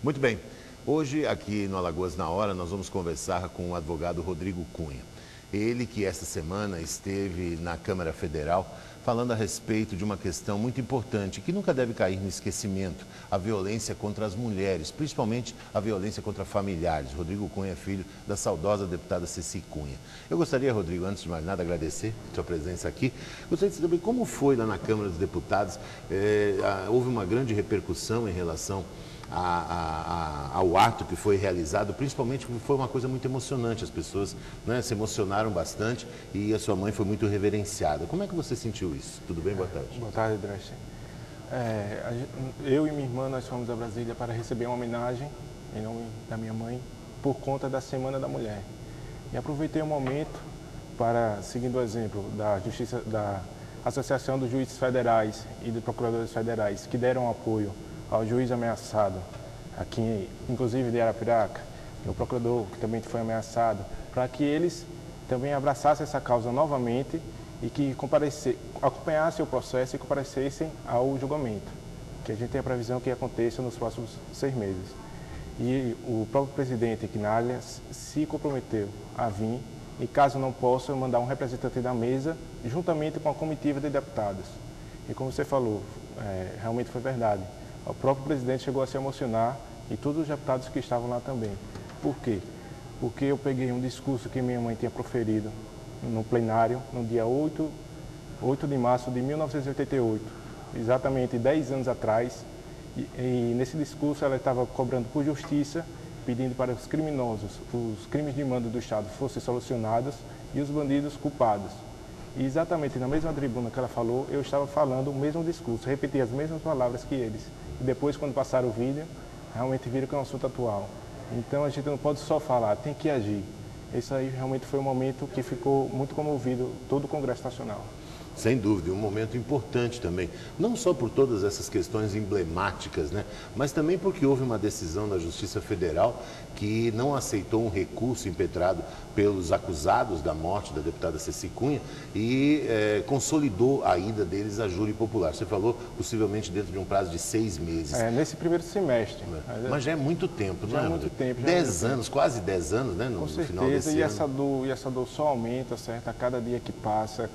Muito bem. Hoje, aqui no Alagoas na Hora, nós vamos conversar com o advogado Rodrigo Cunha. Ele que esta semana esteve na Câmara Federal falando a respeito de uma questão muito importante que nunca deve cair no esquecimento: a violência contra as mulheres, principalmente a violência contra familiares. Rodrigo Cunha é filho da saudosa deputada Ceci Cunha. Eu gostaria, Rodrigo, antes de mais nada, agradecer a sua presença aqui. Gostaria de saber como foi lá na Câmara dos Deputados. Houve uma grande repercussão em relação ao ato que foi realizado, principalmente porque foi uma coisa muito emocionante. As pessoas, né, se emocionaram bastante e a sua mãe foi muito reverenciada. Como é que você sentiu isso? Tudo bem? Boa tarde. Boa tarde, Dreschen. Eu e minha irmã, nós fomos a Brasília para receber uma homenagem em nome da minha mãe por conta da Semana da Mulher. E aproveitei o momento para, seguindo o exemplo da Associação dos Juízes Federais e dos Procuradores Federais, que deram apoio ao juiz ameaçado, aqui, inclusive de Arapiraca, e o procurador que também foi ameaçado, para que eles também abraçassem essa causa novamente e que acompanhassem o processo e comparecessem ao julgamento, que a gente tem a previsão que aconteça nos próximos 6 meses. E o próprio presidente Quinalha se comprometeu a vir e, caso não possa, mandar um representante da mesa juntamente com a comitiva de deputados. E como você falou, realmente foi verdade. O próprio presidente chegou a se emocionar e todos os deputados que estavam lá também. Por quê? Porque eu peguei um discurso que minha mãe tinha proferido no plenário no dia 8 de março de 1988, exatamente 10 anos atrás. E nesse discurso ela estava cobrando por justiça, pedindo para os criminosos, os crimes de mando do Estado fossem solucionados e os bandidos culpados. E exatamente na mesma tribuna que ela falou, eu estava falando o mesmo discurso, repeti as mesmas palavras que eles. E depois, quando passaram o vídeo, realmente viram que é um assunto atual. Então a gente não pode só falar, tem que agir. Esse aí realmente foi um momento que ficou muito comovido todo o Congresso Nacional. Sem dúvida, um momento importante também, não só por todas essas questões emblemáticas, né, mas também porque houve uma decisão da Justiça Federal que não aceitou um recurso impetrado pelos acusados da morte da deputada Ceci Cunha e consolidou a ida deles a júri popular. Você falou possivelmente dentro de um prazo de 6 meses. Nesse primeiro semestre. Mas já é muito tempo, não é? Já é muito tempo. 10 anos, quase 10 anos, né, no final desse ano. E essa dor só aumenta, certo? A cada dia que passa,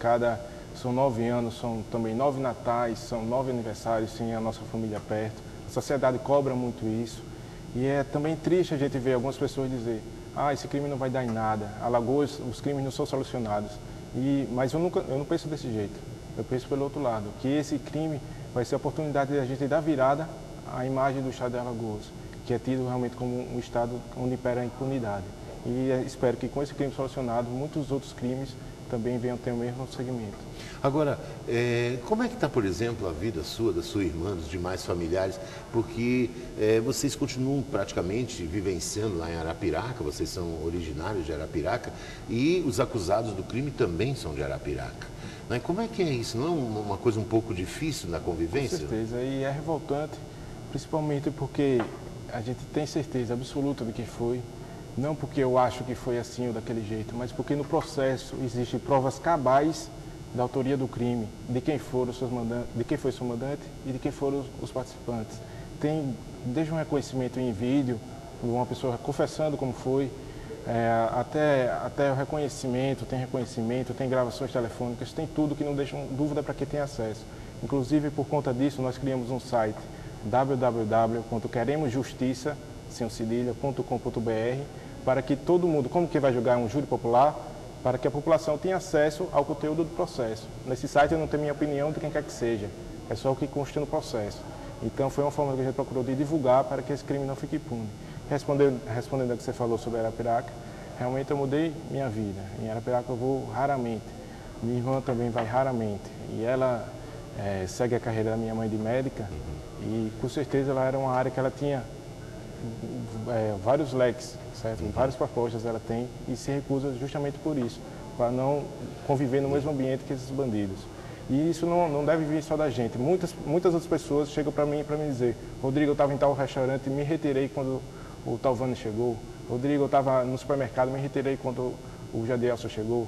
são 9 anos, são também 9 natais, são 9 aniversários sem a nossa família perto. A sociedade cobra muito isso. E é também triste a gente ver algumas pessoas dizer: esse crime não vai dar em nada, Alagoas, os crimes não são solucionados. Mas eu não penso desse jeito. Eu penso pelo outro lado, que esse crime vai ser a oportunidade de a gente dar virada à imagem do Estado de Alagoas, que é tido realmente como um Estado onde impera a impunidade. E espero que com esse crime solucionado, muitos outros crimes também venham ter o mesmo segmento. Agora, como é que está, por exemplo, a vida sua, da sua irmã, dos demais familiares? Porque vocês continuam praticamente vivenciando lá em Arapiraca, vocês são originários de Arapiraca e os acusados do crime também são de Arapiraca. Né? Como é que é isso? Não é uma coisa um pouco difícil na convivência? Com certeza, e é revoltante, principalmente porque a gente tem certeza absoluta de que foi. Não porque eu acho que foi assim ou daquele jeito, mas porque no processo existem provas cabais da autoria do crime, de quem foi o seu mandante e de quem foram os participantes. Tem desde um reconhecimento em vídeo, uma pessoa confessando como foi, até o reconhecimento, tem gravações telefônicas, tem tudo que não deixa dúvida para quem tem acesso. Inclusive, por conta disso, nós criamos um site www.queremosjustiça.com.br para que todo mundo, como que vai julgar um júri popular, para que a população tenha acesso ao conteúdo do processo. Nesse site eu não tenho minha opinião de quem quer que seja, é só o que consta no processo. Então foi uma forma que a gente procurou de divulgar para que esse crime não fique impune. Respondendo ao que você falou sobre Arapiraca, realmente eu mudei minha vida. Em Arapiraca eu vou raramente, minha irmã também vai raramente. E ela segue a carreira da minha mãe de médica e com certeza ela era uma área que ela tinha vários leques, certo? Várias propostas ela tem e se recusa justamente por isso, para não conviver no mesmo ambiente que esses bandidos. E isso não deve vir só da gente. Muitas outras pessoas chegam para mim dizer: Rodrigo, eu estava em tal restaurante e me retirei quando o Talvani chegou. Rodrigo, eu estava no supermercado e me retirei quando o Jadielson chegou,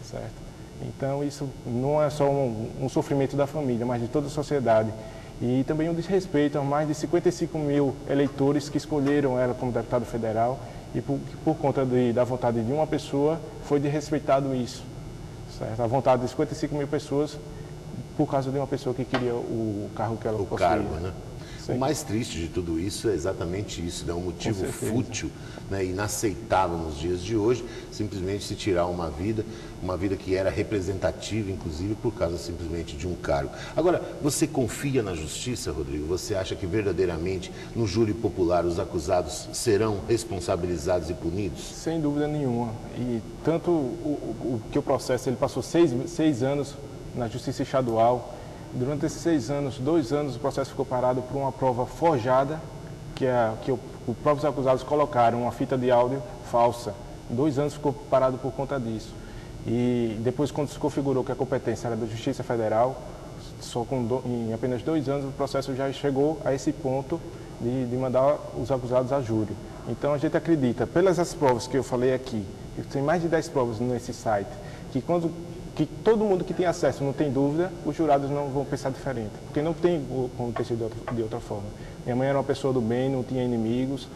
certo? Então isso não é só um sofrimento da família, mas de toda a sociedade. E também um desrespeito a mais de 55 mil eleitores que escolheram ela como deputada federal e por conta da vontade de uma pessoa foi desrespeitado isso. Certo? A vontade de 55 mil pessoas por causa de uma pessoa que queria o carro que ela possuía. O cargo, né? O mais triste de tudo isso é exatamente isso, né? Um motivo fútil, né? Inaceitável nos dias de hoje, simplesmente se tirar uma vida que era representativa, inclusive, por causa simplesmente de um cargo. Agora, você confia na justiça, Rodrigo? Você acha que verdadeiramente no júri popular os acusados serão responsabilizados e punidos? Sem dúvida nenhuma. E tanto que o processo ele passou seis anos na Justiça Estadual. Durante esses 6 anos, 2 anos, o processo ficou parado por uma prova forjada, que os próprios acusados colocaram uma fita de áudio falsa. 2 anos ficou parado por conta disso. E depois, quando se configurou que a competência era da Justiça Federal, em apenas 2 anos, o processo já chegou a esse ponto de mandar os acusados a júri. Então, a gente acredita, pelas as provas que eu falei aqui, tem mais de 10 provas nesse site, que todo mundo que tem acesso não tem dúvida, os jurados não vão pensar diferente, porque não tem como ter sido de outra forma. Minha mãe era uma pessoa do bem, não tinha inimigos,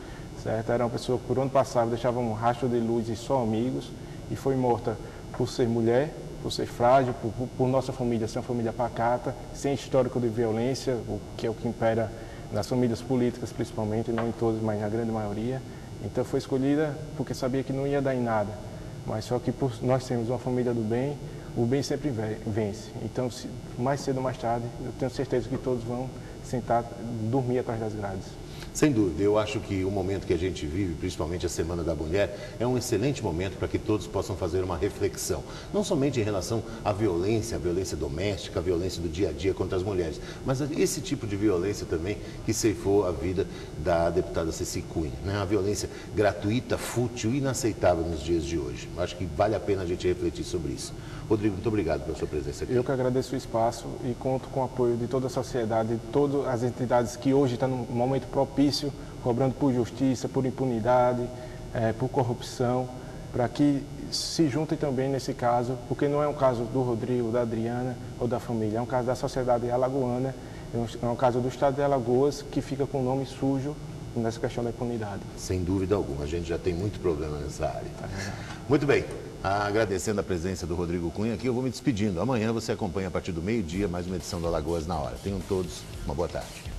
certo? Era uma pessoa que por onde passava deixava um rastro de luz e só amigos, e foi morta por ser mulher, por ser frágil, por nossa família ser uma família pacata, sem histórico de violência, o que é o que impera nas famílias políticas principalmente, não em todas, mas na grande maioria. Então foi escolhida porque sabia que não ia dar em nada, mas só que por nós temos uma família do bem, o bem sempre vence. Então, mais cedo ou mais tarde, eu tenho certeza que todos vão sentar, dormir atrás das grades. Sem dúvida, eu acho que o momento que a gente vive, principalmente a Semana da Mulher, é um excelente momento para que todos possam fazer uma reflexão. Não somente em relação à violência doméstica, a violência do dia a dia contra as mulheres, mas esse tipo de violência também que ceifou a vida da deputada Ceci Cunha, né? A violência gratuita, fútil, inaceitável nos dias de hoje. Acho que vale a pena a gente refletir sobre isso. Rodrigo, muito obrigado pela sua presença aqui. Eu que agradeço o espaço e conto com o apoio de toda a sociedade, de todas as entidades que hoje estão num momento propício, cobrando por justiça, por impunidade, por corrupção, para que se juntem também nesse caso, porque não é um caso do Rodrigo, da Adriana ou da família, é um caso da sociedade alagoana, é um caso do estado de Alagoas que fica com o nome sujo nessa questão da impunidade. Sem dúvida alguma, a gente já tem muito problema nessa área. Muito bem. Agradecendo a presença do Rodrigo Cunha aqui, eu vou me despedindo. Amanhã você acompanha a partir do meio-dia mais uma edição do Alagoas na Hora. Tenham todos uma boa tarde.